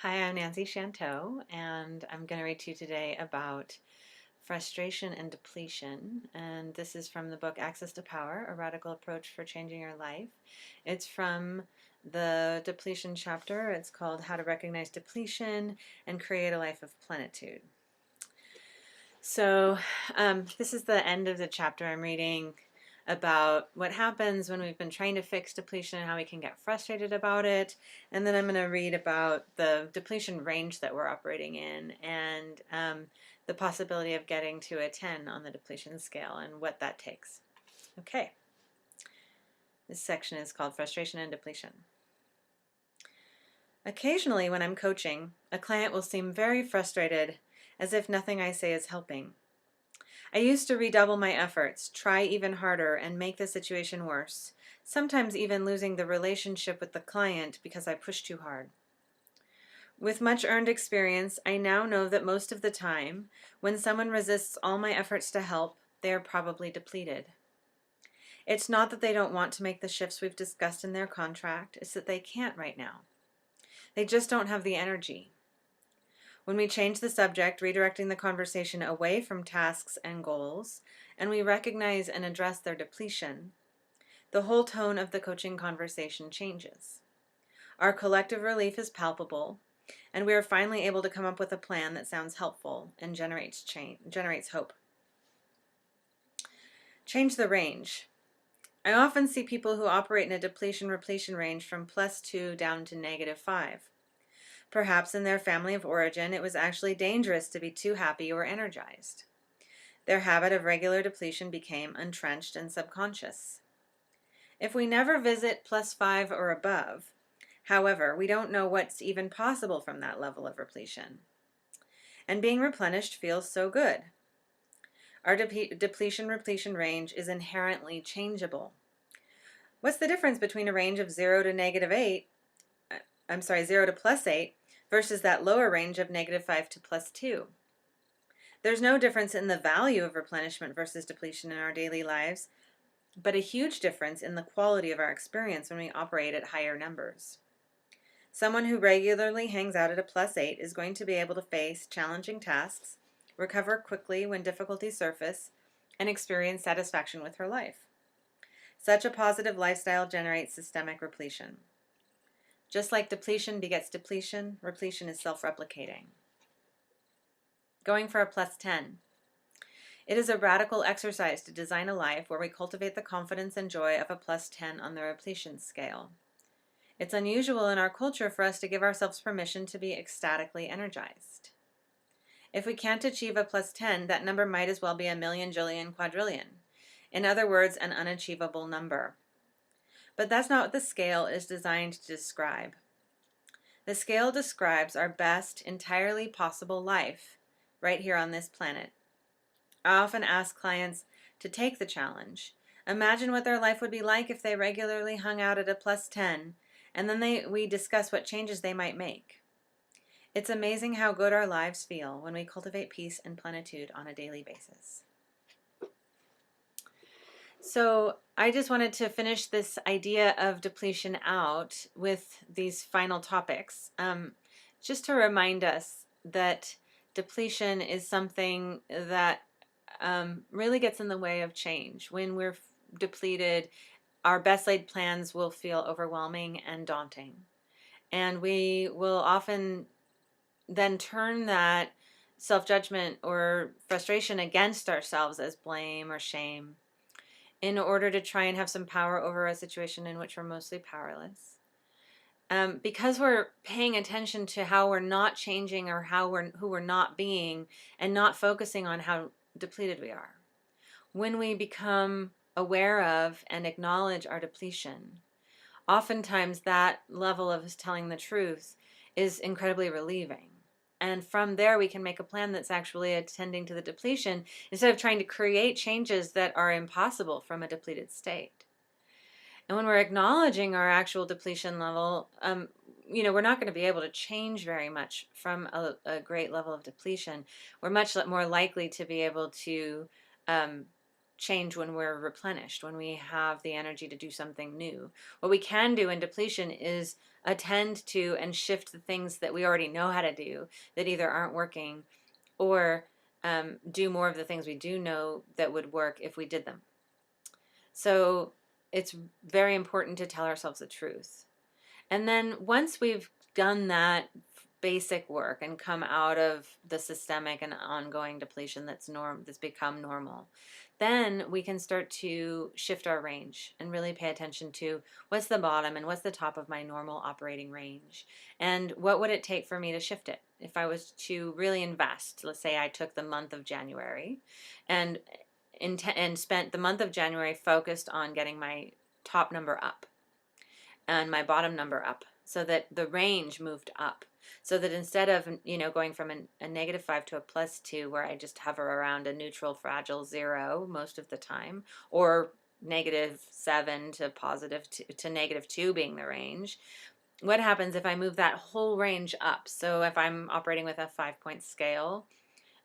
Hi, I'm Nancy Chanteau, and I'm going to read to you today about frustration and depletion. And this is from the book Access to Power, A Radical Approach for Changing Your Life. It's from the depletion chapter. It's called How to Recognize Depletion and Create a Life of Plenitude. So this is the end of the chapter I'm reading about what happens when we've been trying to fix depletion and how we can get frustrated about it. And then I'm going to read about the depletion range that we're operating in and the possibility of getting to a 10 on the depletion scale and what that takes. Okay. This section is called Frustration and Depletion. Occasionally when I'm coaching, a client will seem very frustrated, as if nothing I say is helping. I used to redouble my efforts, try even harder, and make the situation worse, sometimes even losing the relationship with the client because I pushed too hard. With much earned experience, I now know that most of the time, when someone resists all my efforts to help, they are probably depleted. It's not that they don't want to make the shifts we've discussed in their contract, it's that they can't right now. They just don't have the energy. When we change the subject, redirecting the conversation away from tasks and goals, and we recognize and address their depletion, the whole tone of the coaching conversation changes. Our collective relief is palpable, and we are finally able to come up with a plan that sounds helpful and generates hope. Change the range. I often see people who operate in a depletion-repletion range from +2 down to -5. Perhaps in their family of origin, it was actually dangerous to be too happy or energized. Their habit of regular depletion became entrenched and subconscious. If we never visit +5 or above, however, we don't know what's even possible from that level of repletion. And being replenished feels so good. Our depletion-repletion range is inherently changeable. What's the difference between a range of 0 to -8, 0 to +8, versus that lower range of -5 to +2? There's no difference in the value of replenishment versus depletion in our daily lives, but a huge difference in the quality of our experience when we operate at higher numbers. Someone who regularly hangs out at a +8 is going to be able to face challenging tasks, recover quickly when difficulties surface, and experience satisfaction with her life. Such a positive lifestyle generates systemic repletion. Just like depletion begets depletion, repletion is self-replicating. Going for a +10. It is a radical exercise to design a life where we cultivate the confidence and joy of a +10 on the repletion scale. It's unusual in our culture for us to give ourselves permission to be ecstatically energized. If we can't achieve a +10, that number might as well be a million, jillion, quadrillion. In other words, an unachievable number. But that's not what the scale is designed to describe. The scale describes our best, entirely possible life right here on this planet. I often ask clients to take the challenge. Imagine what their life would be like if they regularly hung out at a +10, and then we discuss what changes they might make. It's amazing how good our lives feel when we cultivate peace and plenitude on a daily basis. So I just wanted to finish this idea of depletion out with these final topics, just to remind us that depletion is something that really gets in the way of change. When we're depleted, our best laid plans will feel overwhelming and daunting. And we will often then turn that self-judgment or frustration against ourselves as blame or shame in order to try and have some power over a situation in which we're mostly powerless. Because we're paying attention to how we're not changing or who we're not being and not focusing on how depleted we are. When we become aware of and acknowledge our depletion, oftentimes that level of telling the truth is incredibly relieving. And from there, we can make a plan that's actually attending to the depletion instead of trying to create changes that are impossible from a depleted state. And when we're acknowledging our actual depletion level, we're not going to be able to change very much from a great level of depletion. We're much more likely to be able to change when we're replenished, when we have the energy to do something new. What we can do in depletion is attend to and shift the things that we already know how to do that either aren't working, or do more of the things we do know that would work if we did them. So it's very important to tell ourselves the truth. And then once we've done that basic work and come out of the systemic and ongoing depletion that's become normal, then we can start to shift our range and really pay attention to what's the bottom and what's the top of my normal operating range, and what would it take for me to shift it. If I was to really invest, let's say I took the month of January and spent the month of January focused on getting my top number up and my bottom number up, so that the range moved up, so that instead of going from a -5 to a +2, where I just hover around a neutral fragile 0 most of the time, or -7 to to -2 being the range, what happens if I move that whole range up? So if I'm operating with a 5-point scale,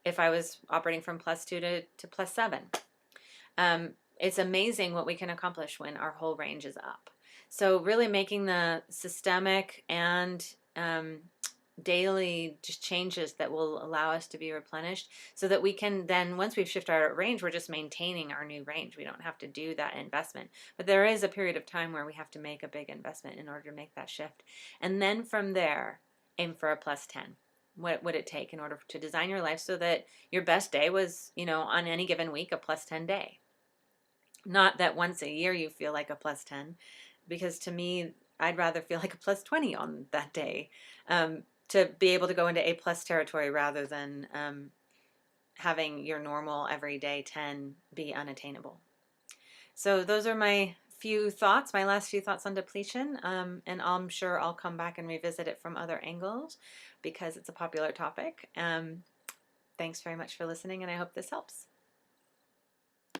if I was operating from +2 to +7, it's amazing what we can accomplish when our whole range is up. So really making the systemic and daily just changes that will allow us to be replenished, so that we can then, once we've shifted our range, we're just maintaining our new range. We don't have to do that investment. But there is a period of time where we have to make a big investment in order to make that shift. And then from there, aim for a +10. What would it take in order to design your life so that your best day was, on any given week, a +10 day? Not that once a year you feel like a +10, because to me, I'd rather feel like a +20 on that day, to be able to go into A+ territory, rather than having your normal everyday 10 be unattainable. So those are my last few thoughts on depletion, and I'm sure I'll come back and revisit it from other angles because it's a popular topic. Thanks very much for listening, and I hope this helps.